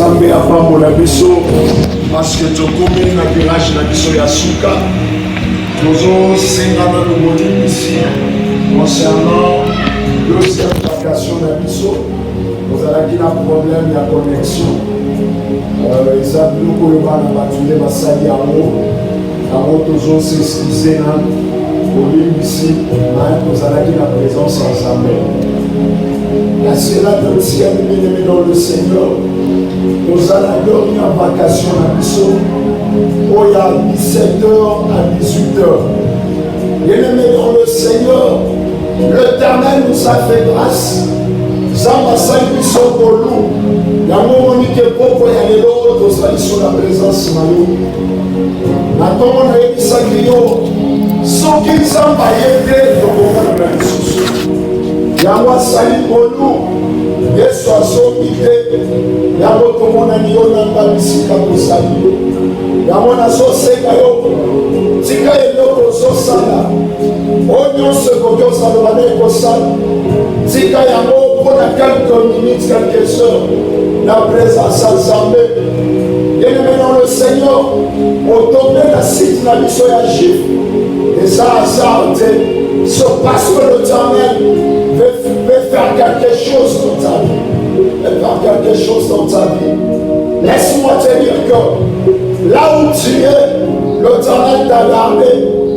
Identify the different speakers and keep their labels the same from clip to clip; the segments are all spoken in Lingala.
Speaker 1: Nzambe apambola biso parce que tokomi na village na biso ya suka tozosengana loboni ici concernant deuxième vacation na biso tozalaki na problème ya connexion eza biloko oyo bana bato nde basali yango tozosexcuse na bolimbisi naye tozalaki na présence ya Nzambe. À cela de tia bien-aimé dans le Seigneur, nous allons dormir en vacation à Bissau, où il y a 17h à 18h. Bien-aimé dans le Seigneur, l'Éternel nous a fait grâce. Zamba Saint Bissau Bolou, il y a un moment qui est beau pour y aller l'autre, nous allons sur la présence de Malou. Maintenant, on a eu ça qui est sans qu'il s'en va y aider, donc on va le souci. Yango asali bolu Yesu asomi te yango tomonani yo nanga bisika kosali yo yango nazosenga yo tika eloko ozosala oyo nyonso ekoki osaloba nde ekosala tika yango mpona quelques minutes quelques heures na présence ya Nzambe. Bien-aimé dans le Seigneur, otombe na site na biso ya juif eza hasard te, c'est parce que l'Éternel veut faire quelque chose dans ta vie. Veut faire quelque chose dans ta vie. Laisse-moi te dire que là où tu es, l'Éternel t'a gardé,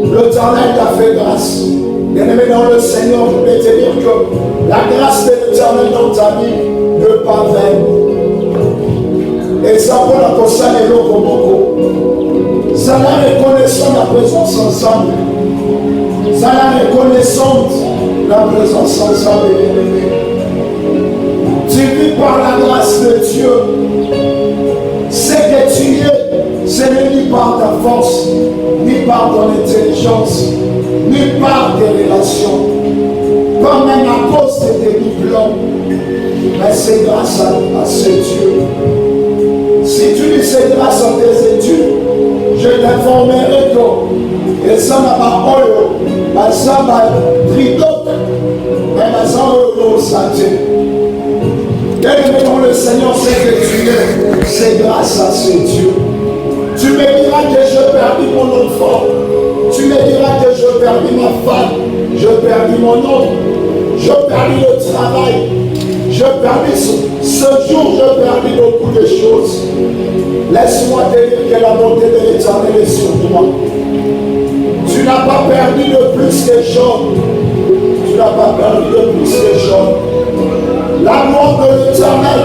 Speaker 1: l'Éternel t'a fait grâce. Bien-aimé dans le Seigneur, je voulais te dire que la grâce de l'Éternel dans ta vie ne pas vaine. Et ça pour la console et l'eau ça la reconnaissance de la présence ensemble. Ça la reconnaissance la présence ensemble. Tu vis par la grâce de Dieu. Ce que tu es, ce n'est ni par ta force, ni par ton intelligence, ni par tes relations, pas même à cause de tes diplômes, mais c'est grâce à ce Dieu. Si tu dis c'est grâce à tes études, je t'informerai que ça n'a pas oyo, ça va plutôt, mais ça oyo santé. Bien-aimé dans le Seigneur, c'est que tu es, c'est grâce à ce Dieu. Tu me diras que je perdis mon enfant, tu me diras que je perdis ma femme, je perdis mon homme, je perdis le travail, je perdis ce jour, je perdis beaucoup de choses. Laisse-moi te dire que la bonté de l'Éternel est sur toi. Tu n'as pas perdu de plus que Job. Tu n'as pas perdu de plus que Job. L'amour de l'Éternel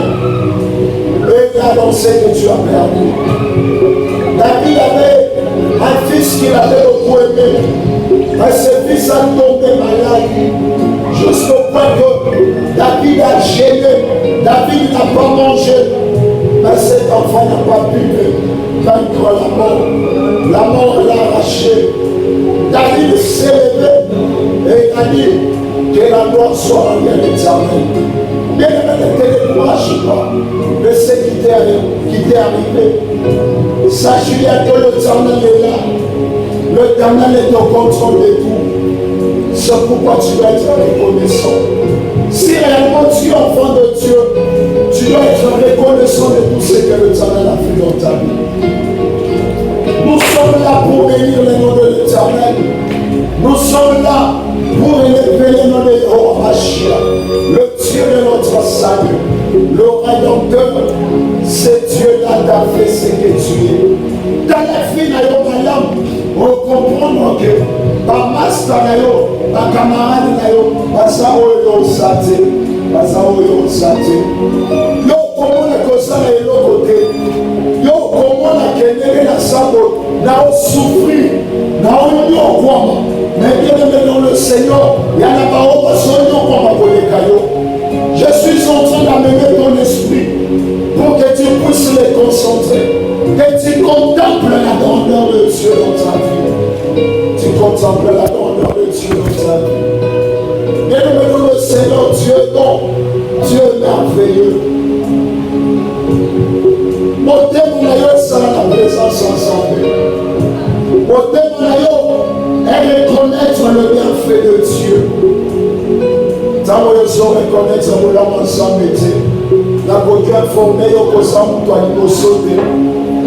Speaker 1: est annoncé que tu as perdu. David avait un fils qu'il avait beaucoup aimé. Mais ce fils a tombé malade. Jusqu'au point que David a gêné. David n'a pas mangé. Mais cet enfant n'a pas pu vaincre la mort. La mort l'a arraché. David s'est levé et il a dit que la gloire soit en l'Éternel. Bien aimé, ne te décourage pas de ce qui t'est arrivé. Sache bien que l'Éternel est là. L'Éternel est au contrôle de tout. C'est pourquoi tu dois être reconnaissant. Si réellement tu es enfant de Dieu, tu dois être reconnaissant de tout ce que l'Éternel a fait dans ta vie. Nous sommes là pour bénir le nom de l'Éternel. Nous sommes là pour élever le nom de Yahweh Mashiach, le Dieu de notre salut, le Rédempteur. Ce Dieu-là t'a fait ce que tu es. Dans la vie de madame, on comprend que par master, par camarade, par ça, on est saté. Yo, comment on a ça et l'autre côté? Yo, comment on a gagné la sabo? N'a souffrir, n'a eu quoi? Mais bien aimé dans le Seigneur, il y a la parole pour les cailloux. Je suis en train d'amener ton esprit pour que tu puisses les concentrer, que tu contemples la grandeur de Dieu dans ta vie. Tu contemples la grandeur de Dieu dans ta vie. Bien aimé dans le Seigneur, Dieu est bon, Dieu est merveilleux. Mon témoignage sera la présence ensemble. Mon témoignage est reconnaître le bienfait de Dieu. Tant que je reconnaître mon ensemble, la nakoki informe yo koza moto ya liboso te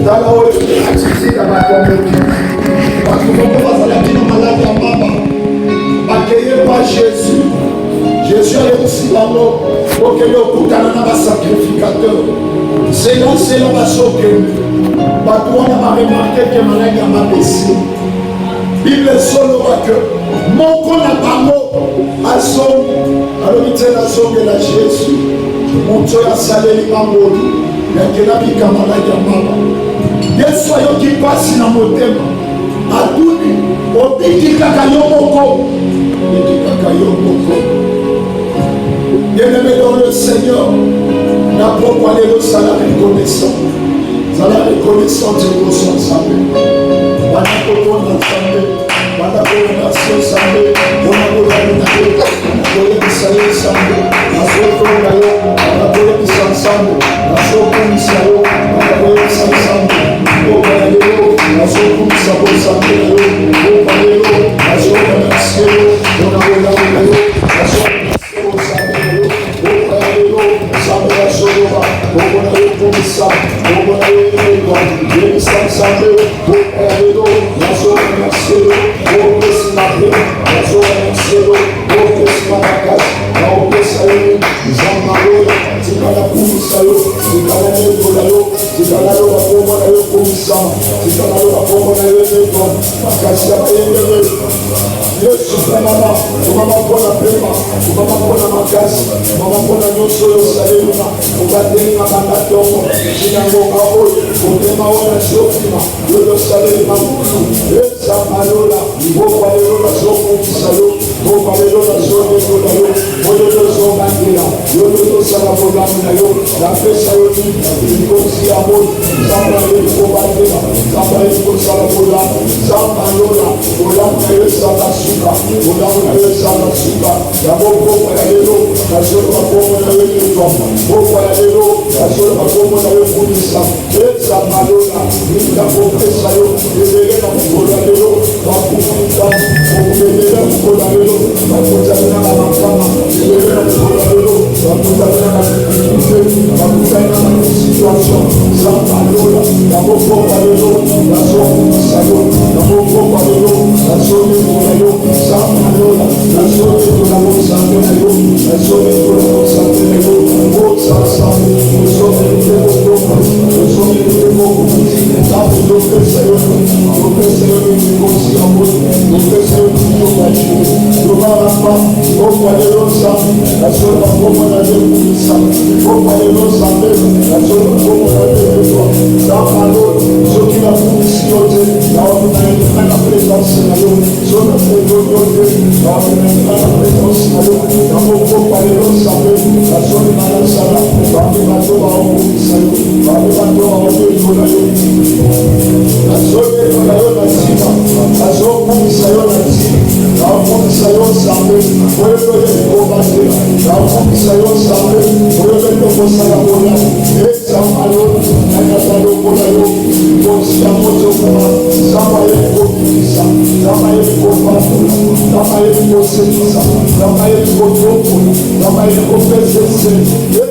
Speaker 1: tala oyo atizika batomboki bato moko bazalaki na maladi ya mama bakeye pa jésus ayebisi bango okende okutana na basacrificateur sela bazokende bato wana baremarke ke maladi ya mabesi bible ezoloba ke moko na bango azongi alobi te nazongela jésus moto oyo asaleli bangolu yakela bikamalaki ya mama yesu ayoki mpasi na motema atuni obiki kaka yo moko bien-aimé dans le Seigneur n'apprends pas les ça la reconnaissance ça la reconnaissance de vos sons salut Wanakotona Sunday, Wanakotona Sunday, Wanakotona Sunday, Sunday, Nasokona yo, Wanakotona Sunday, Nasokona yo, Wanakotona Sunday, Obalelo, Nasokona Sunday yo, Obalelo, Nasokona Sunday, Wanakotona yo, Nasokona Sunday yo, Obalelo, Sunday Soba, Obalelo Komisa, Obalelo, Yenisam Sunday, Obalelo. Nasceu, vou ensinar nasceu, vou ensinar na casa, não pensei, Zamalora, se cada um saiu, se cada negro saiu, se cada hora como eu comissão, se cada hora como eu levou, a casa é Yesu mama, mama kona pema, mama kona makasi, mama kona nyoso yo salema, ubateni mabanga tomo, sinangonga oyo, utema wana shofima, yoyo salema mulu, esa malola, boka lelola soko kisalo, boka lelola soko yo, moyo zonga ngira, yoyo sala bodamu na yo, la pesa yo ni, ikosi amor, samba yo kobatela, samba yo sala bodamu, samba lola, bodamu yo sala suka, bodamu yo sala suka, ya boko ya lelo, kasoro boko na yo kwa, boko ya lelo, kasoro boko na yo kunisa, esa malola, ninda pesa yo, ebele na mkola lelo, bakufunza, obele na mkola lelo, bakutana na makama, ebele na mkola lelo, bakutana na kifike, bakutana na situation, samba lola, ya boko ya lelo, ya kunisa yo, ya boko ya lelo, ya kunisa yo, samba lola, ya kunisa yo, samba yo, ya kunisa samba yo, bosa samba, bosa yo, bosa yo, sabe do Senhor, do Senhor que consiga amor, do Senhor que não vai te do Barapá, o Valerosa, a sua forma da justiça, o Valerosa mesmo, a sua forma da justiça, dá valor, só que a função de da ordem na presença da luz, só na presença de da ordem na presença da luz, da o Valerosa mesmo, a sua balança da ordem na sua função, da ordem na luz. Azobe konayo na sima, azokumisa yo na sima, azokumisa yo sambe, oyebele kobate, azokumisa yo sambe, oyebele kosala bola, ezamalo, nakatalo konayo, kosia moto kuma, zama ye kokisa, zama ye kopatula, zama ye kosekisa, zama ye kotoko, zama ye kopesese,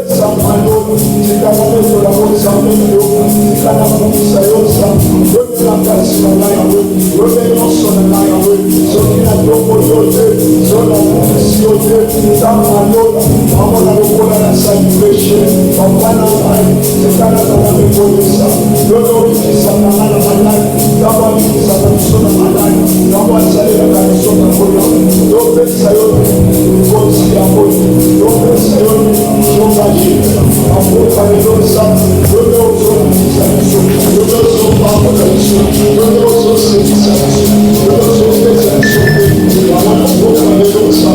Speaker 1: ezamalo, tikana mesola kosambe yo, tikana kumisa yo sambe, la casa na yawe, yote noso na yawe, so kina doko yote, so la kumisi yote, sama yola, mamo na lukola na salvation, mapana mai, sekana na mekolesa, yote ukisa na mana malai, kama ukisa na msona malai, kama asali na kanisona kola, yote sa yote, konsi ya moto, yote sa yote, shonga jine, apoka nilosa, yote uzona kisa niso, yote uzona pako na niso, yote uzona sekisa niso, yote uzona pesa niso, yamana poka nilosa,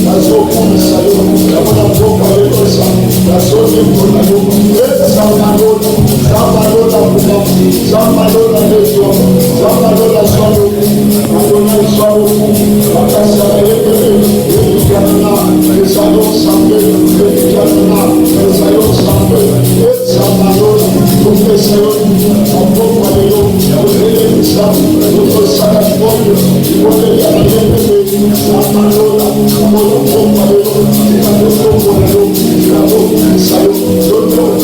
Speaker 1: nazo kumisa yo, yamana poka nilosa, nazo nikona yo, zama lola, zama lola kuma, zama lola lezo, zama lola swalo, adona swalo, akasa yekele, yekana, esayo sambe, yekana, esayo sambe, zama lola, kumesa yo, apoka yo, yawele misa, yuko sana moyo, yuko ya yekele, zama lola, moyo kumpa yo, yekana kumpa yo, yekana kumpa yo,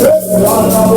Speaker 1: Thank you.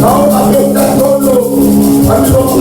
Speaker 1: Ahora que está todo,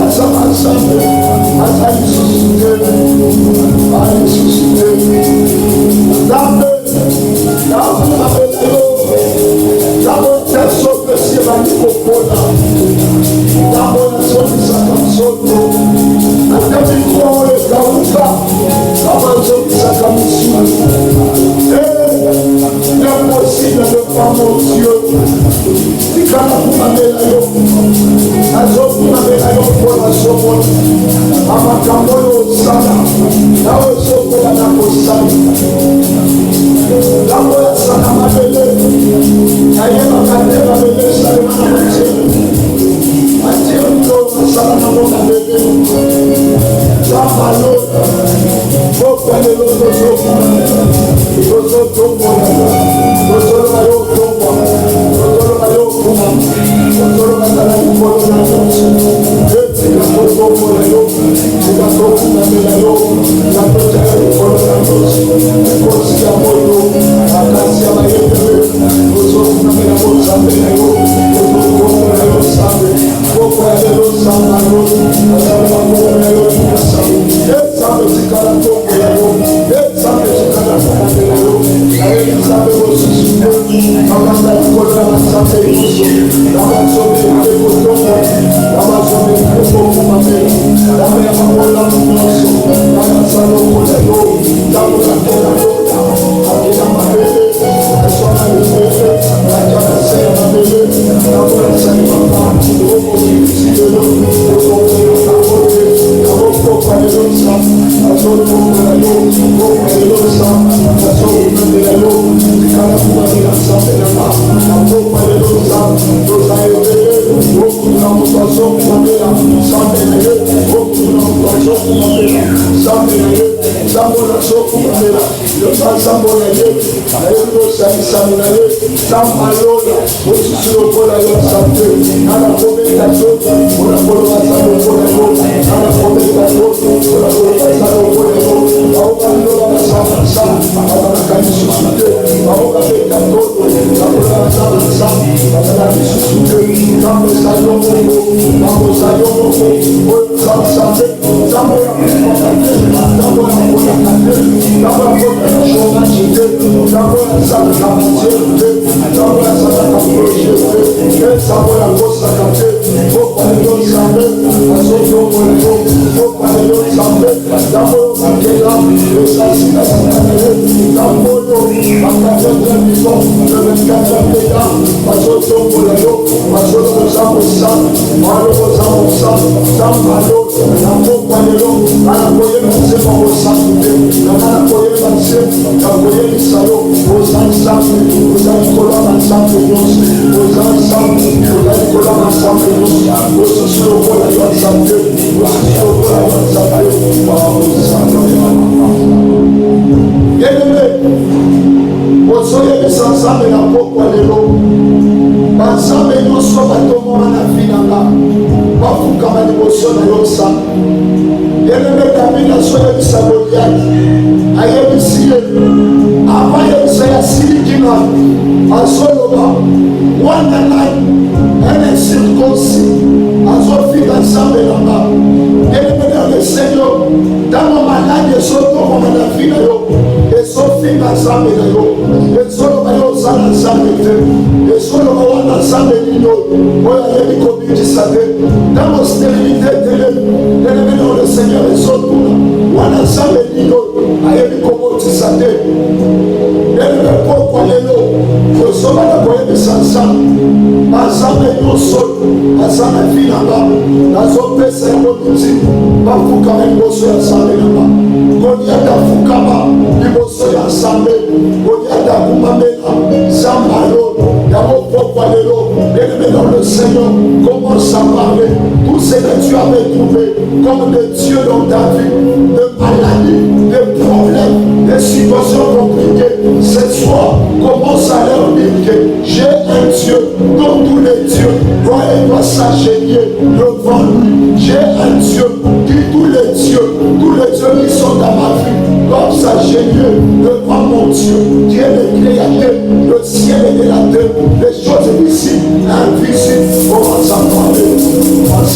Speaker 1: Invisible, invisible, commence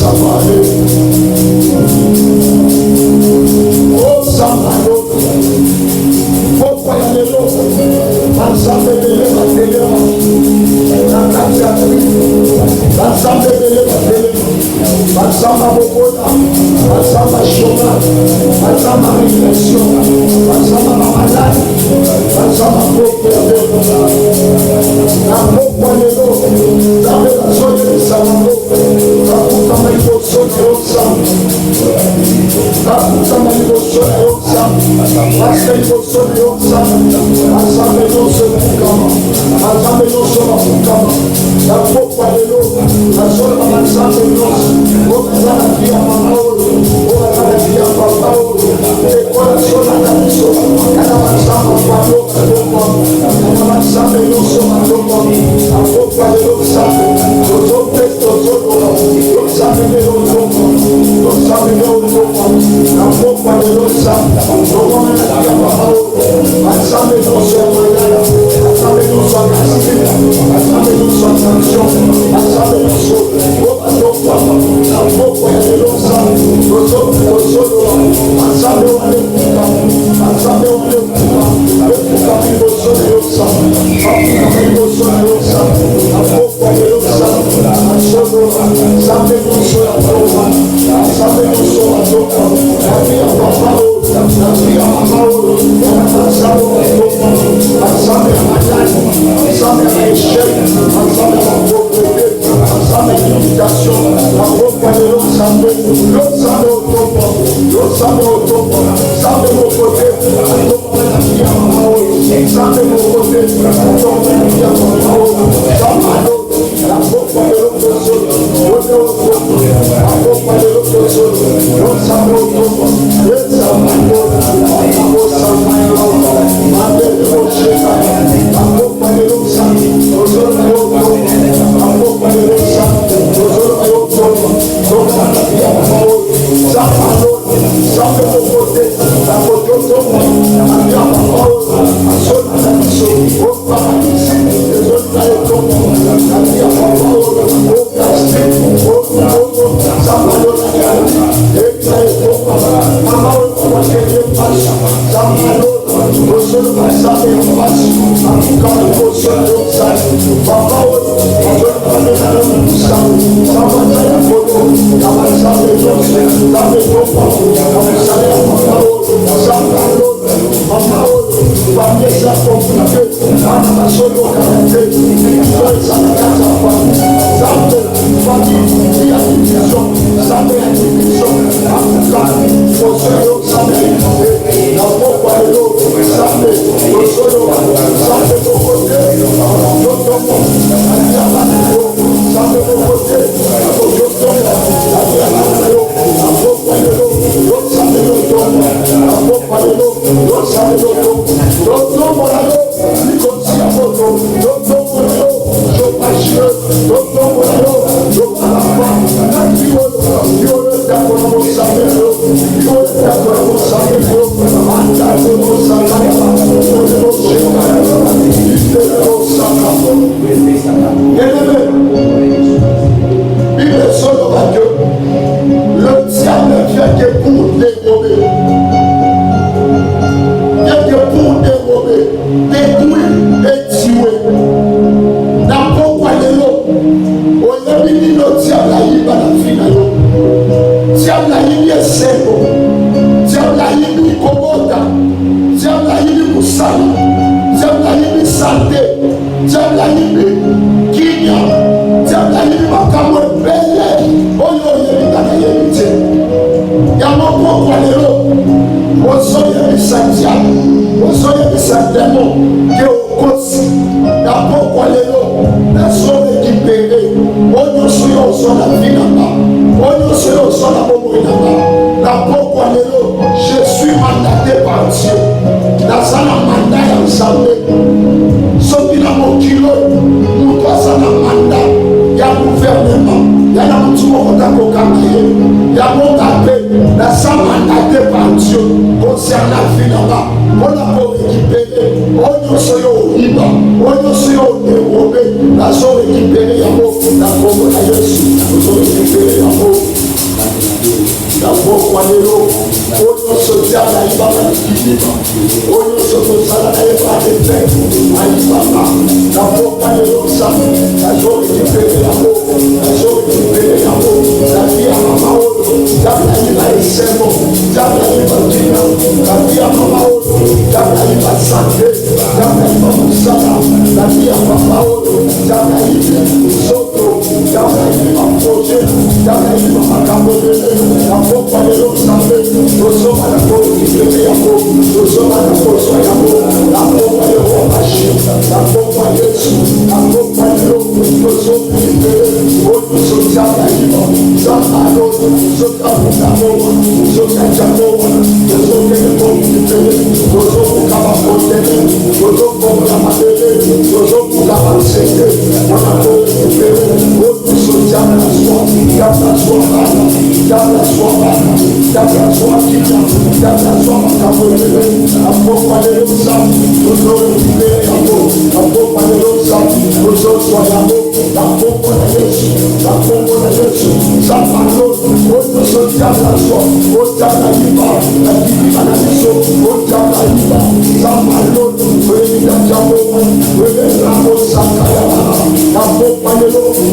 Speaker 1: à parler, lelo banzambe bele batelema na kati ya banzambe bele batelema banzamba bokola banzamba shoma banzamba réflexion banzamba mamalade banzamba pokwe ya belo na pokwa lelo nzambe bazoyebisa bango bakutama liboso na yo nzambe bakutama liboso na yo nzambe basa liboso na yo nzambe banzambe nyonso bakukama banzambe nyonso bakukama na pokwa lelo nazoloba banzambe nyonso oyo baza na bia mama oyo oyo baza na bia papa oyo ekola solaka biso kana banzambe kwalo balokwa kana banzambe nyonso balokwa na pokwa lelo nzambe tozope tozoloba tozambe lelo olokwa tozambe lelo olokwa na pokwa lelo nzambe tokoma na bia mama oyo banzambe nyonso ya mayala banzambe nyonso ya kasila banzambe nyonso ya sanction banzambe nyonso oyo balokwa na pokwa ya lelo nzambe tozope tozoloba banzambe walekuka banzambe walekuka lekuka liboso na yo nzambe bakuka liboso na yo nzambe na pokwa lelo nzambe nazoloba nzambe nyonso ya pokwa nzambe nyonso balokwa na bia papa oyo na bia mama oyo banzambe balokwa banzambe ya maladi banzambe ya échec banzambe ya pauvreté banzambe ya limitation na pokwa lelo nzambe yo nzambe otokwa yo nzambe otokwa nzambe mokote atokwa na bia mama oyo nzambe mokote atokwa na bia mama oyo nzambe alo na pokwa lelo tozolo oyo otokwa na pokwa lelo tozolo yo nzambe otokwa yo nzambe alo akosamba yawa mandele osheka na pokwa lelo nzambe tozolo na yo otokwa na pokwa lelo nzambe tozolo na yo otokwa tokwa na bia mama oyo nzambe alo nzambe mokote na kote otokwa na bia mama oyo asola na biso okpaka bisi ezoli na yo otokwa na bia mama oyo okasti oyo nzambe alo na yala ebina etokwa mama oyo wakeli epasi nzambe alo osolo banzambe ya mpasi akukama liboso na yo nzambe papa oyo azoli banena yo mosango nzambe aza ya koto na banzambe nyonso nzambe etokwa na mosala ya mama oyo nzambe alo mama oyo bami eza komplike bana bazolokana te so eza na kati ya fami nzambe fami ya division nzambe ya division akukama liboso na yo nzambe na pokwa lelo nzambe tozoloba nzambe mokote yotomo alia bana yo nzambe mokote akoyotomo alia bana yo na pokwa lelo yo nzambe yotomo na pokwa lelo yo nzambe yotomo yotomo na yo likonzi ya moto yotomo na yo jopashie yotomo na yo jopalapa na kiolo kiolo tako na mosambe yo kiolo tako na mosambe yo andako mosambe yo Bible soloba que le diable vient que pour dérober, détruire et tuer. Na pokwa lelo oyebi nino diable ayiba na vie na yo. Diable ayibi esengo, diable ayibi kobota, diable ayibi musala, diable ayibi santé, diable ayibi kinya, diable ayibi makambo ebele oyo oyebi kaka yebi te. Yango pokwa lelo ozoyebisa diable, ozoyebisa demo ke okosi na pokwa lelo nazorekipere oyo nyonso yo ozwa na vi na nga oyo nyonso yo ozwa na bomoi na nga na pokwa lelo je suis mandaté par Dieu naza na manda ya nzambe soki na mokilo moto aza na manda ya gouvernement ya na motu moko takokanga ye yango nga mpe naza mandaté par Dieu concernant vi na nga mpona korekipere oyo nyonso yo oyiba oyo nyonso yo oderobe nazorekipere yango na kombo na Yesu ozorekipere yango na pokwa lelo oyo nyonso diable ayibaka likidima oyo nyonso tozala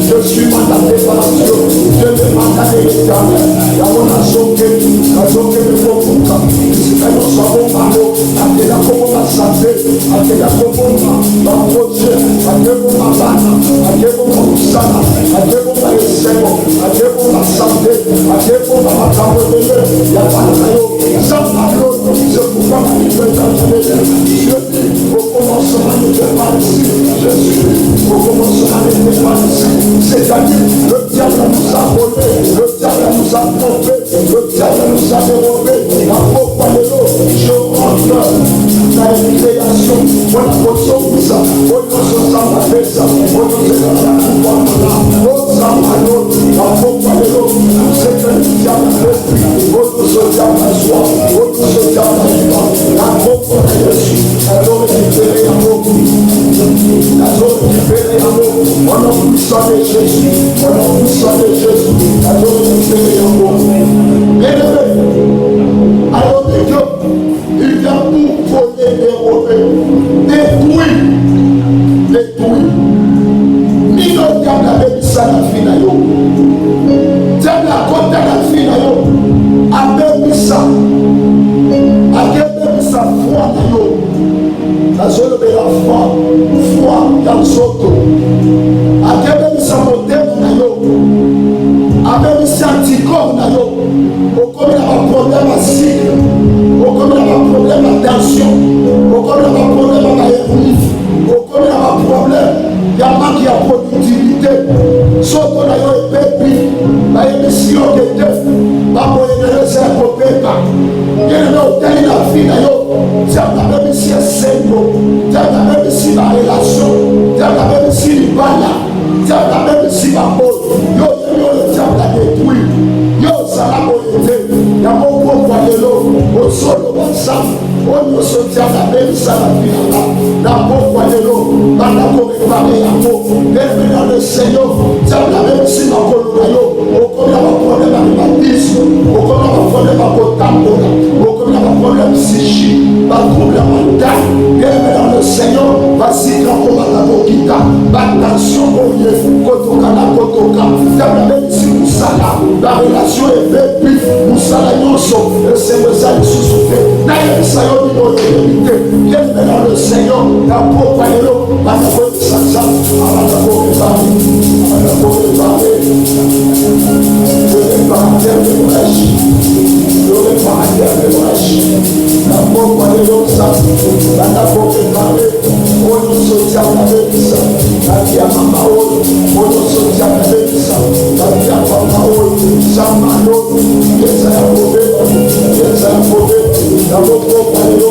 Speaker 1: Je suis mandaté par Dieu. Je me mandaté l'éternel. C'est-à-dire, le diable nous a volé, le diable nous a trompé, le diable nous a dérobé. La pauvre Alléluia, je rentre dans la création. Voilà votre chose, votre chose à la fête, votre chose à la pouvoir, votre amalot, la pauvre Alléluia, c'est que le diable fait, votre chose à la joie, votre chose à la joie, la pauvre Alléluia, alors récupérez l'amour, alors récupérez l'amour, on a puissant de Jésus, on a puissant de Jésus, alors récupérez l'amour. Bien-aimé, alors que Dieu, il vient pour voler, dérober, détruire. Mino diable avait dit ça dans la vie na yo. Diable a compté la vie na yo. Avait dit ça. Avait dit ça foi na yo. La zone de la foi dans soto. Avait dit ça modèle na yo. Avait dit ça anticorps na yo. Au comme il y a un problème à cycle. Au comme il y a un problème à tension. Au comme il y a un problème à héroïne. Au comme il y a un problème. Il y a pas qui a productivité. Soto na yo epepi. La émission de Dieu. Ma moyenne de c'est un copain. Il y a un hôtel dans la vie na yo. Tu as même ici un symbole. Tu as même ici la relation. Tu as même ici le bala. Tu as même ici la mode. Yo le diable a détruit. Yo ça l'a moyenté. Il y a mon pauvre Allélo. Au sol de WhatsApp. On nous soutient la même ça la vie là. La pauvre Allélo. Dans la préparer la peau. Bienvenue dans le Seigneur. Tu as même ici ma colorayo. Au comme il y a un problème avec ma bise. Au comme il y a un problème avec mon tambour. Au comme il y a un problème psychique. Ma trouble mental. Bienvenue dans le Seigneur. Vas-y, quand on va la boquita. Attention, oh Dieu. Kotoka la kotoka. Tu as même ici Moussala. La relation est belle. Moussala Yonso. Le Seigneur s'est soufflé. N'ayez ça yo ni notre vérité. Bienvenue dans le Seigneur. La pauvre Allélo. La pauvre Sansa. La pauvre Paris. La pauvre Paris. Le réparateur de brèche. Le réparateur de brèche. La pauvre Allélo. La pauvre Paris. On nous soutient la bêtise. La vie à Mamaol. On nous soutient la bêtise. La vie à Mamaol. Samano. Yes, I am moving. Yes, I am moving. La pauvre Allélo.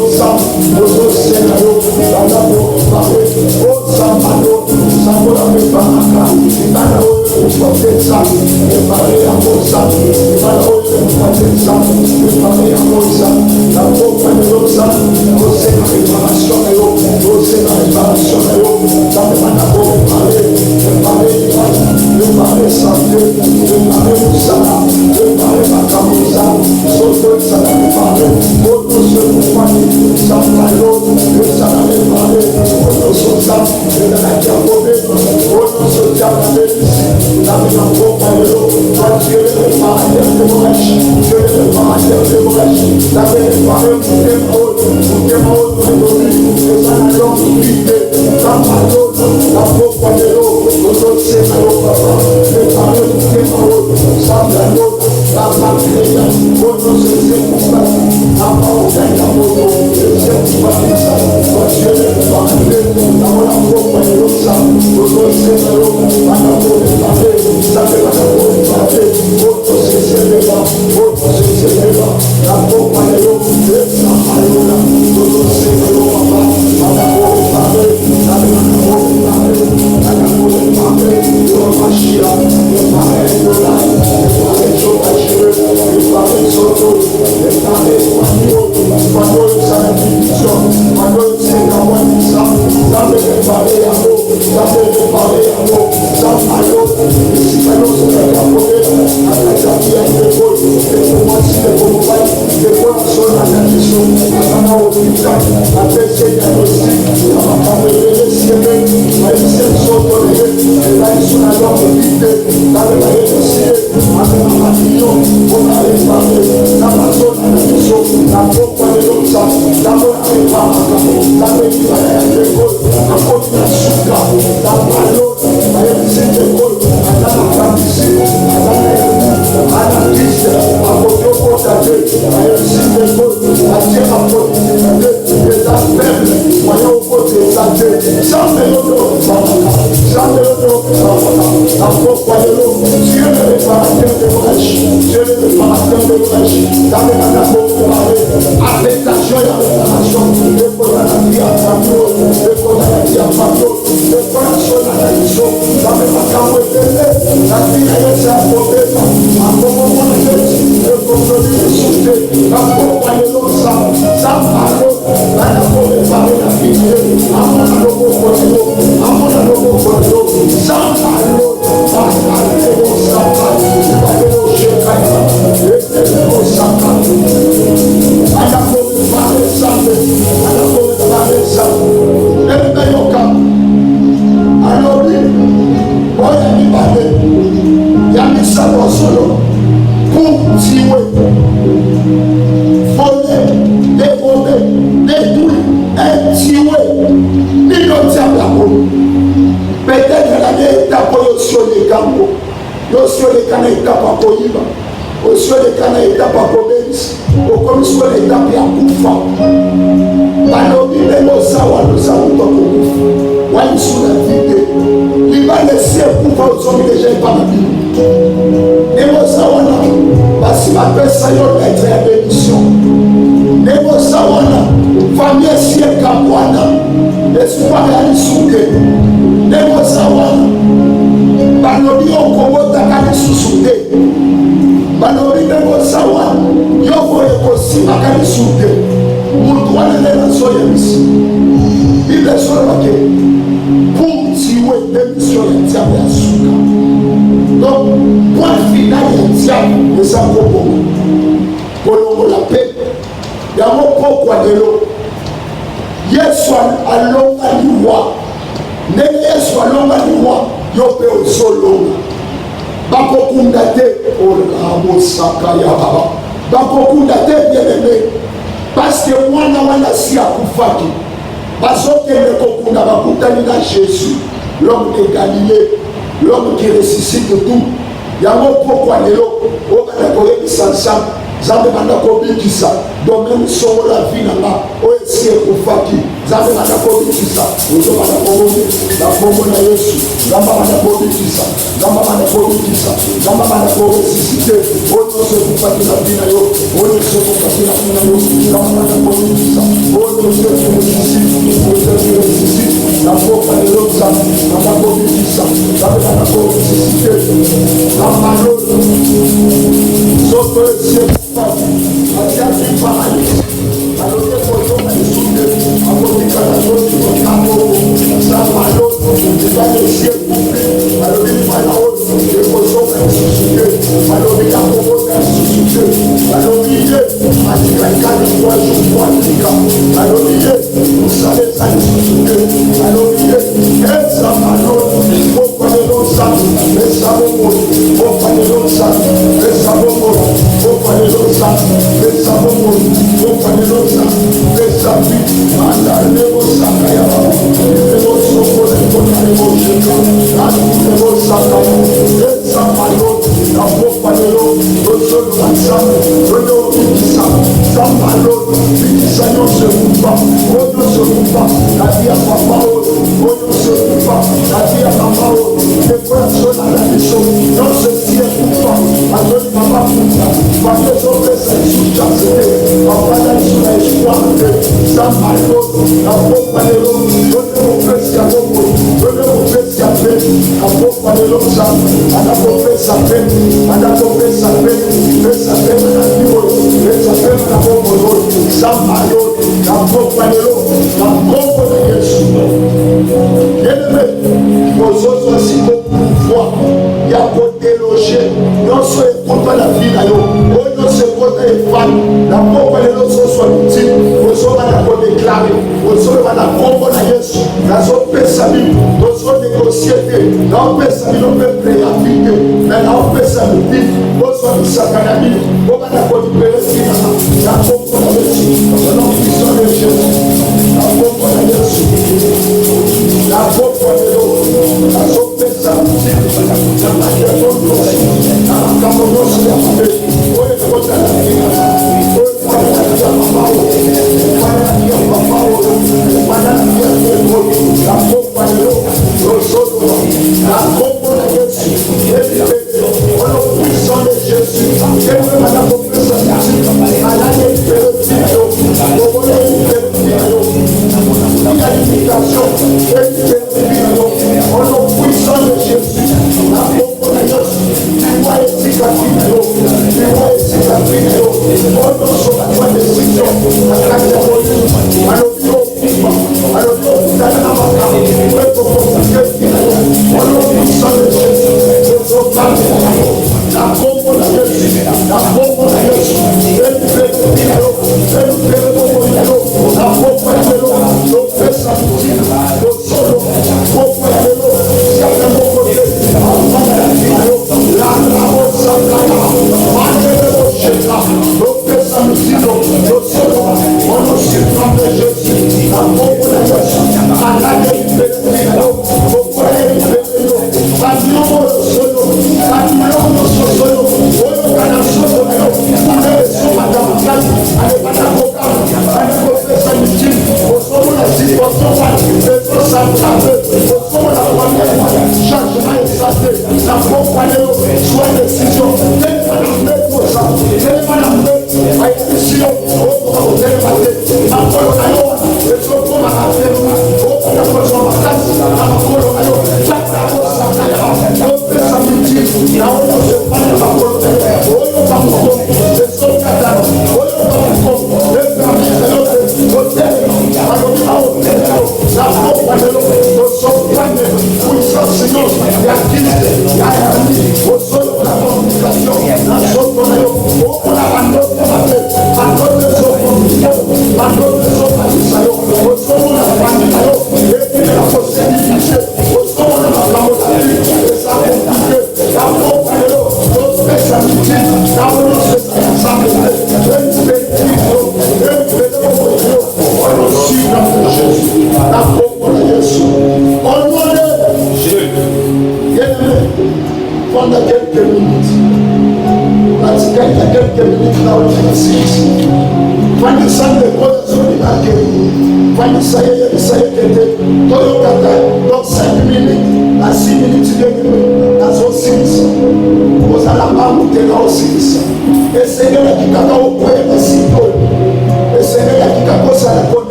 Speaker 1: Nous soutient la bêtise. La pauvre Paris. Oh, Samano. Samano me baraka. Ibana o profeta. Prepare a moça. Ibana o profeta. Prepare a moça. La pauvre Allélo. Você na preparação é o ça, et dans la diabole, au nom de diable, la vie en propre de l'eau, toi tu es le paradis de brèche, tu es le paradis de brèche, la vie est parée pour tes mots, pour les anneaux de l'idée, la parole, la propre de l'eau, au nom de ces mots, papa, les paroles de tes mots, sans la l'eau, la patrie, au nom de ces mots, la parole de la moto, le ciel qui va faire ça, toi tu es le paradis, la propre de l'eau, ça, au nom de ces mots, la parole de la paix, ça fait la parole de la paix, autre c'est celle-là, autre c'est celle-là, la propre de l'eau, le sang à l'eau, autre c'est l'eau, papa, la parole de la paix, la parole de la paix, la parole de la paix, le machia, le pareil de l'ail, le pareil de chauffageux, le pareil de soto, le pareil de magneau, magneau de sa bénédiction, magneau de ses camarades, ça veut préparer à l'eau, ça veut préparer à l'eau, ça à l'eau, et si pas l'eau se fait capoter, à la jambe à l'épaule, et pour moi si les compagnes, les points sont à la mission, à la hôpital, à tester diagnostic, à ma femme de l'SCM, à l'ICM sont tolérés, et là ils sont à l'ordre de vide, là le maillot de ciel, à la mamillon, on a les parler, la maison à la mission, la pompe à l'autre, la bonne à l'épargne, la bénédiction à l'école, la pompe à la souka, la ballon, la réussite de l'école, à la pratique, à la piste, à votre portager, à réussite de l'école, à tirer à productivité, les faibles, voyons au côté exalté, sans mélodo, sans mélodo, la pompe à l'eau, Dieu le réparateur de brèche, Dieu le réparateur de brèche, dans les mandations de parler, affectation et réparation, le condamnatif à Pablo, le condamnatif à Pablo, le corazon à la mission, dans les macabre de la vie est sa problème, à moment de le compromis de sauté, la pompe à l'eau, ça parle, la pompe réparer la vie, à mon amour pour l'eau, à mon amour pour l'eau, ça parle, ça parle, ça parle, ça parle, peut-être l'année étape sur les gambo, sur les canaux étape à Koyiba, sur les canaux étape à Kobens, au comme sur l'étape à Koufa. Balobi les Mosawa nous avons pas Koufa. Wani sur la vie, il va laisser Koufa aux hommes déjà pas la vie. Les Mosawa parce qu'il m'appelle ça être à bénédiction. Les Mosawa famille si et Kamwana, espoir à l'issouke. Les Mosawa balobi okobota kalisusuke balobi ndeko sawa yoko ekosima kalisuke mutu wana nena soya misi ile soya bake pour tiwe démission ya diable ya suka donc point final ya diable eza kobongo kolongola mpe yango pokwa lelo yesu alonga liwa ndenge yesu alonga liwa yo mpe ozolonga bakokunda te mosaka ya baba bakokunda te bien-aimé parce que mwana wana si akufaki bazokende kokunda bakutani na jésus l'homme de galilée l'homme qui ressuscite tout yango pokwa lelo obanda koyebisa nsambe nzambe banda kobikisa domaine songo la vie nanga oyo esi ekufaki nzambe banda kobikisa ozobanda koboni na kombo na yesu nzambe banda kobikisa nzambe banda kobikisa nzambe banda koresisite oyo nyonso ekufaki na vie na yo oyo nyonso ekufaki na vie na yo nzambe banda kobikisa oyo nyonso ekiresisite na pokwa lelo nzambe banda kobikisa nzambe banda koresisite na malolo soto esi Asiasi paralyse, alors que pour toi, il souffle, à côté de la chose qui va ça va l'autre, il va le ciel couper, alors il va la haute, il faut sauver un suscité, alors il a proposé un suscité, alors il est, à dire la carte de 3 jours, 3 jours, alors il est, vous savez, ça le suscité, alors il est,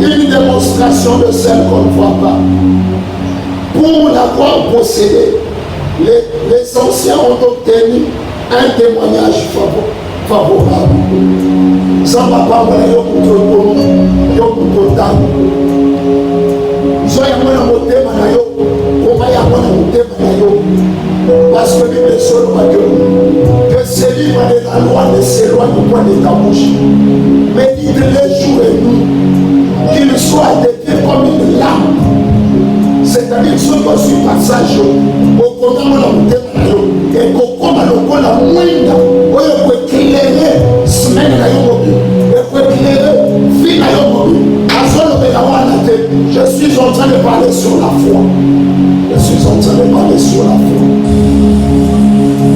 Speaker 1: Une démonstration de celle qu'on ne voit pas. pour l'avoir possédé, les anciens ont obtenu un témoignage favorable. Ça va pas voir yo kutotamu. Ils ont yamona motema na yo, comment yamona motema na yo. Parce que Bible que ce livre de la loi ne s'éloigne point de ta bouche. Mais dites les jours et nuits, qu'il soit dédié comme une lampe. C'est-à-dire que ce que sur passage, au condamne la motema na yo, et qu'au combat le la moindre, on peut éclairer semaine na yo mobile, on peut éclairer vie na yo mobile. Je suis en train de parler sur la foi. Je suis en train de parler sur la foi.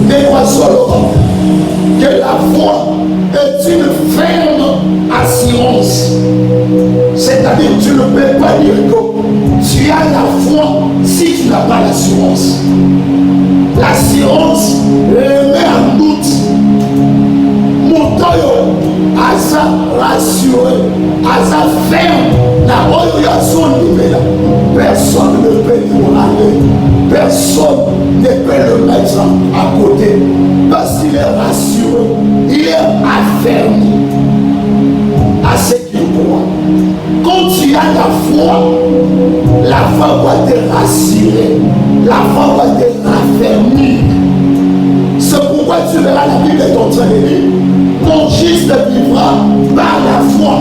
Speaker 1: Mais quoi seulement que la foi est une ferme assurance. C'est-à-dire que tu ne peux pas dire que tu as la foi si tu n'as pas l'assurance. L'assurance remet en doute. Mon toyo, asa rassuré, asa ferme. Personne ne peut nous aller. Personne ne peut le mettre à côté. Parce qu'il est rassuré. Il est affermi à ce qu'il croit. Quand tu as la foi va te rassurer. La foi va te raffermir. C'est pourquoi tu verras la Bible est en train de dire. Mon juste vivra par la foi.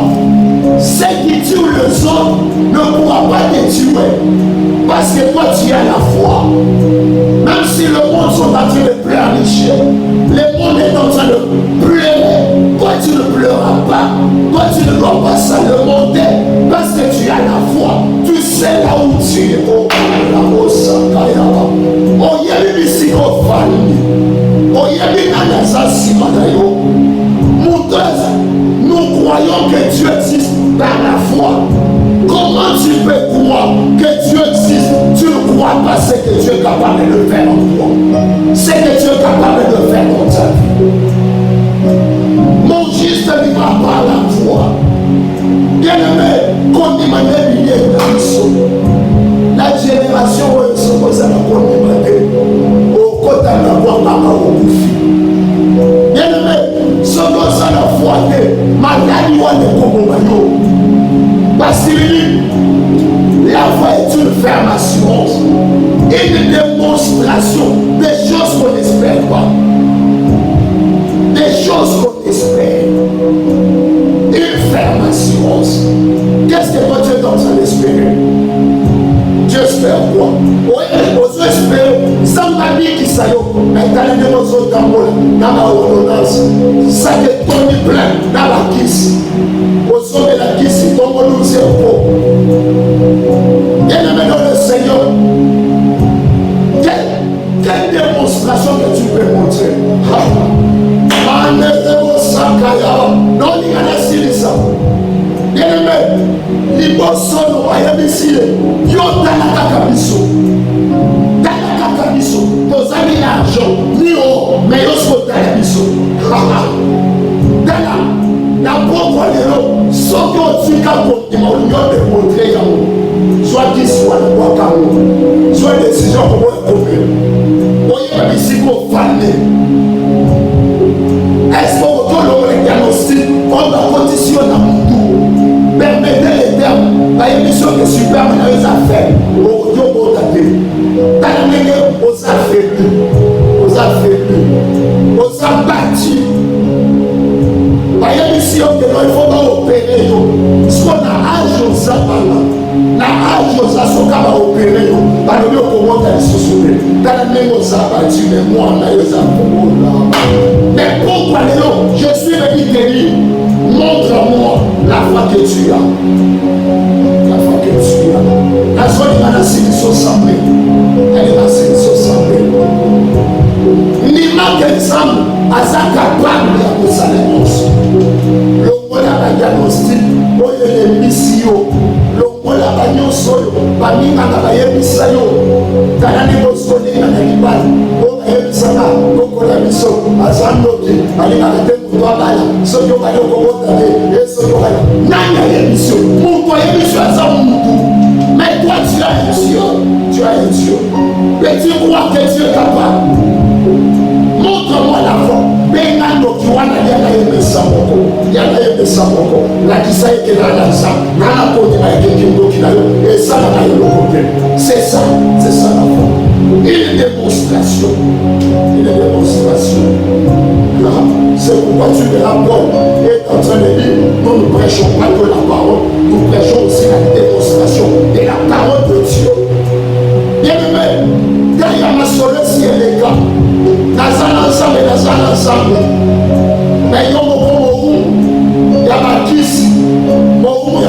Speaker 1: Ce qui tue les hommes ne pourra pas te tuer. Parce que toi tu as la foi. Même si le monde sont en train de pleurnicher, le monde est en train de pleurer. Toi tu ne pleuras pas. Toi tu ne dois pas ça le monter. Parce que tu as la foi. Tu sais là où tu es. Oh, la osakayaba. Oh, y'a ici au fali. Oh, y'a bien un assassin madayo. Nous croyons que Dieu existe par la foi. Comment tu peux croire que Dieu existe? Tu ne crois pas ce que Dieu est capable de faire en toi. Ce que Dieu est capable de faire dans ta vie. Mon juste vivra par la foi. Bien aimé, quand il m'a dit la génération où ils sont posés à la condamnation, au côté de la voix par au bouffi. Bien aimé, ce que ça la foi est, malgré moi les commandos. Parce qu'il dit, la foi est une ferme assurance, une démonstration des choses qu'on n'espère pas. Des choses qu'on espère. Une ferme assurance. Qu'est-ce que toi tu es en train d'espérer? Tu espères quoi? Oui, on espère. Ça m'a dit qu'il s'aille. Mais t'as les démonstrations dans la ordonnance. Ça te tombe plein dans la kiss. Au sommet de la kiss, il tombe au cerveau. Bien-aimé dans le Seigneur, quelle démonstration que tu peux montrer? Non, il y a la silisa. Bien-aimé, il bosse au royaume ici. Yo talaka kabiso. Talaka kabiso. Nos amis l'argent. Ni au, mais yo sont talaka biso. Dala, la pauvre lélo. Sauf que tu as démontré soit qu'il soit le bois camo. Soit une décision pour moi de couvrir. Voyez, ici, qu'on fané. Est-ce qu'on le diagnostic on va condition dans mon tour? Permettez les termes, par émission que super dans les affaires, au Dieu au tapé. Dans la manière, aux affaires, aux abattus. Par émission que il faut pas opérer. Ce qu'on a âge aux abattus, la âge aux assocs à opérer. Par le mieux pour moi, dans la même aux abattus, mais moi, on a les abattus. Mais pourquoi les je suis venu te dire, montre-moi la foi que tu as. La foi que tu as. La foi de la sélection semblée. Elle est la sélection semblée. Ni marque exemple à sa capable de sa réponse. Le mot la diagnostic, le missio, le mot la bagnon solo, parmi la missayo, dans la négociation de la Nibal. Sana kokola biso azandoki alingana te mutu abala soki okali okobota te soki okali nani ayebi biso mutu ayebi biso aza mutu mais toi tu as une mission tu as un Dieu. Mais tu crois que Dieu est capable. Montre-moi la foi. Mais il y a c'est ça la foi. Une démonstration. C'est pourquoi tu verras Paul est en train de dire, nous ne prêchons pas que la parole, nous prêchons aussi la démonstration de la parole de Dieu. Bien aimé, quand il y a ma soleil, si elle est là, dans un ensemble, mais il y a ma kiss, mon il y a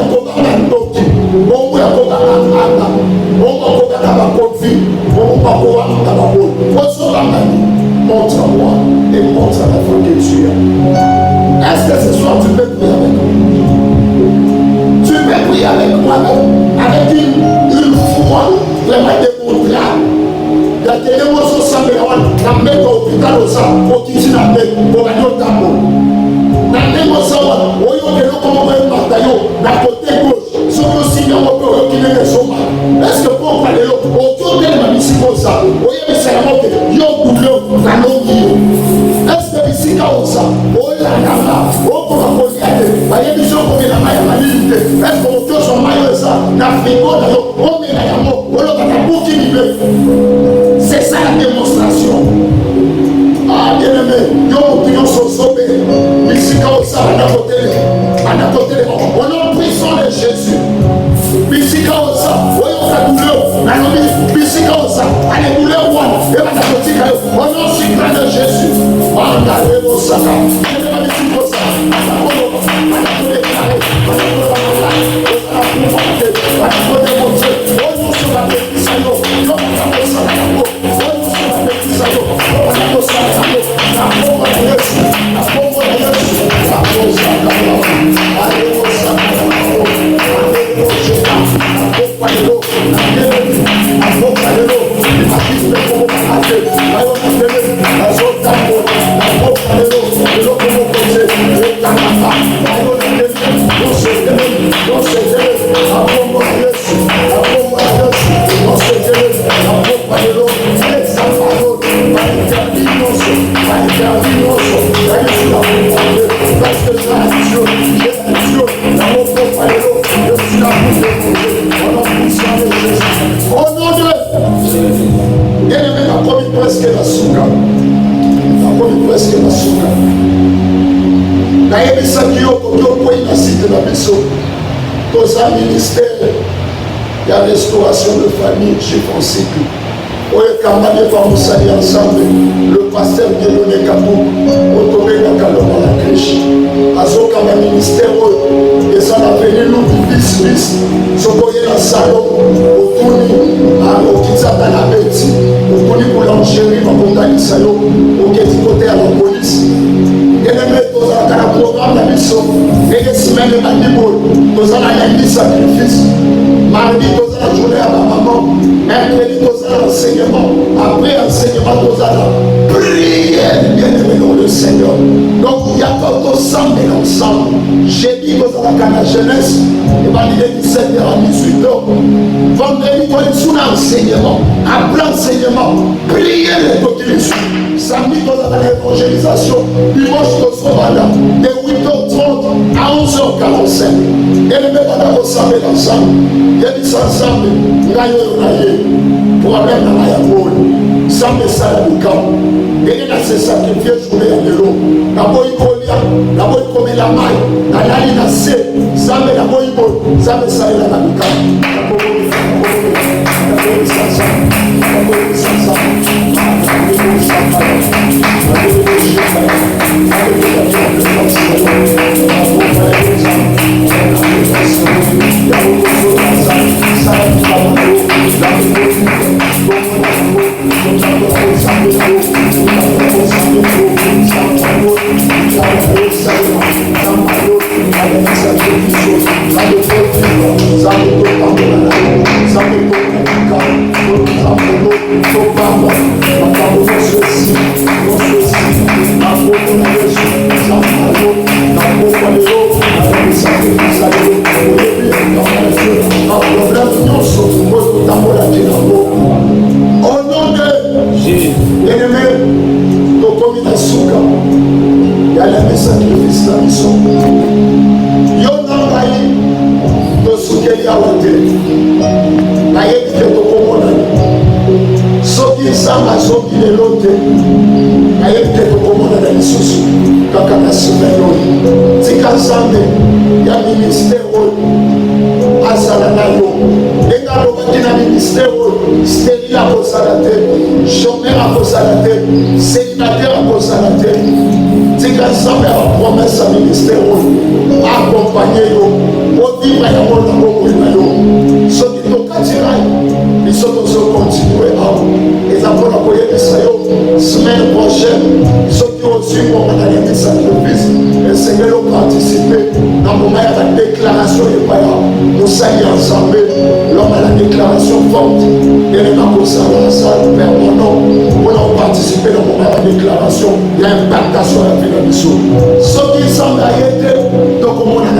Speaker 1: montre-moi et montre la foi que tu as. Est-ce que ce soir tu peux prier avec moi? Tu peux prier avec moi, avec une foi vraiment démontrable. Il y a des émotions sans mélange, la mettre au hôpital au sang, pour qu'il s'y la mette, pour gagner au tambour. La émotion, au lieu de l'eau, comme on va la côté gauche, ce que aussi on peut reculer les hommes. Est-ce que pour parler l'eau, autour de la mission comme ça, au lieu de se la montrer, yo boulot, la longue. Est-ce que ici, comme ça, au lieu de la nana, au pour la poser, la émission comme la maille à la limite, est-ce qu'on peut son maillot ça, la frigo, on met la yamo, on l'a pas bouquet libre. C'est ça la démonstration. Ah, bien aimé, yo, opinion sont sauvés. Ici, comme ça, on a côté, on a prison de Jésus. Ici, comme ça, voyons la douleur, la nommée, ici, comme ça, allez, douleur, et on a côté, on a aussi plein de Jésus. On a le mot sacré. Ministère, il y a restauration de famille chez Fonseca. On est camarade par nous saluer ensemble. Le pasteur Guéloné Kabou, autobé dans Kaloma la crèche. Azoka ma ministère, et ça l'a venu nous bis. Sokoye la salon, autoni, au Kitsaka la bête, autoni pour l'Algérie, ma montagne salon, au côté à la police. Et les mecs, dans un programme, la mission, et les semaines de l'animal, dans un sacrifice. Mardi, dans la journée à la maman, mercredi, dans l'enseignement, après enseignement, dans la prière, bien aimé dans le Seigneur. Donc, il y a pas ensemble et ensemble. J'ai dit dans la jeunesse, il va dire 17h à 18h. Vendredi, quand il est sous l'enseignement, après l'enseignement, prière les côtés dessus. Samedi, dans l'évangélisation, dimanche, dans son mandat, de 8h30 à 11h45. Et le maître va ensemble ensemble. Il y a des ensemble, il y a problème dans la yamone. Sans me saler du camp. Et il a se sacrifié journée à l'eau. La boy colia, la boy comme la maille, la ligne à C, ça me la boy bon, ça me saler la du camp. Bien-aimé, tokomi na suka ya lemi sacrifice na biso. Yo na ngai tosukeli awa te, nayebi te tokomonani. Soki nzambe azongi lelo te, nayebi te tokomonana lisusu kaka na semaine oyo. Tika nzambe ya ministere oyo azala na yo. Ndenge alobaki na ministere oyo, steril akozala te, chômeur akozala te, célibataire akozala te. Tika nzambe ya bapromese ya ministere oyo akompanye yo ovivre yango na bomoi na yo. Soki tokatira biso tozokontinue awa, eza mpona koyebisa yo semaine prochaine soki ozwingonga na lemi sacrifice esengeli oparticipe na moma ya badéclaration epai ya mosali ya nzambe. Lors la déclaration forte elema kozala asale permanent mpona oparticipe na moma ya déclaration ya impactation ya vie na biso. Soki nzambe aye te tokomona